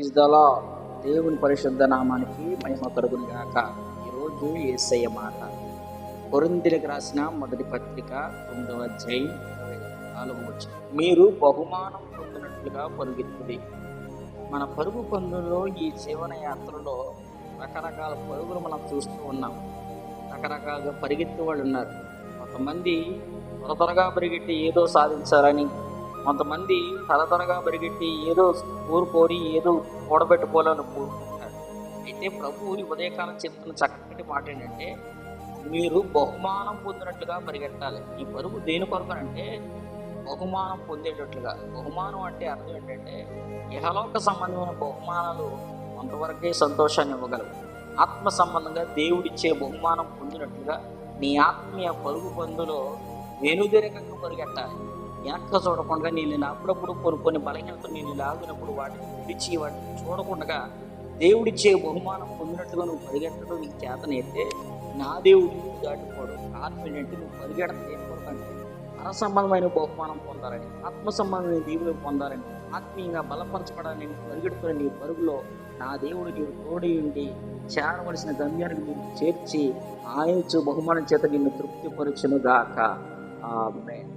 Praise the lord. దేవుని పరిశుద్ధ నామానికి మహిమ కలుగును గాక. ఈరోజు యేసయ్య మాట కొరింథీయులకు రాసిన మొదటి పత్రిక 9వ అధ్యాయం 24వ వచనం. మీరు బహుమానం పొందినట్లుగా పరుగెత్తుడి. మన పరుగు పందుల్లో ఈ జీవన యాత్రలో రకరకాల పరుగులు మనం చూస్తూ ఉన్నాం. రకరకాలుగా పరిగెత్తే వాళ్ళు ఉన్నారు. కొంతమంది త్వరగా పరిగెట్టి ఏదో సాధించాలని, కొంతమంది త్వరగా పరిగెట్టి ఏదో కోరుకోరి ఏదో కూడబెట్టుకోవాలని కోరుకుంటారు. అయితే ప్రభువు ఈ ఉదయకాలం చెప్తున్న చక్కటి మాట ఏంటంటే, మీరు బహుమానం పొందినట్లుగా పరిగెట్టాలి. ఈ పరుగు దేని కొరకు అంటే బహుమానం పొందేటట్లుగా. బహుమానం అంటే అర్థం ఏంటంటే, ఇహలోక సంబంధమైన బహుమానాలు కొంతవరకే సంతోషాన్ని ఇవ్వగలవు. ఆత్మ సంబంధంగా దేవుడిచ్చే బహుమానం పొందినట్లుగా నీ ఆత్మీయ పరుగు పందులో వెనుదిరగక పరిగెట్టాలి. వెనక్క చూడకుండా నేను అప్పుడప్పుడు కొన్ని బలహీనతలు నేను లాగినప్పుడు వాటిని విడిచి వాటిని చూడకుండా దేవుడిచ్చే బహుమానం పొందినట్టుగా నువ్వు పరిగెట్టడం నీకు చేతనైతే నా దేవుడు దాటిపోడు. కారణం ఏంటంటే నువ్వు పరిగెడత ఏమనుకంటే పర సంబంధమైన బహుమానం పొందాలని, ఆత్మ సంబంధమైన దేవుడు పొందాలని, ఆత్మీయంగా బలపరచబడాలని పరిగెడుతున్న నీ పరుగులో నా దేవుడు నీవు తోడి ఉండి చేరవలసిన గమ్యానికి మీరు చేర్చి ఆయన బహుమానం చేత నిన్ను తృప్తిపరచును గాక. ఆమేన్.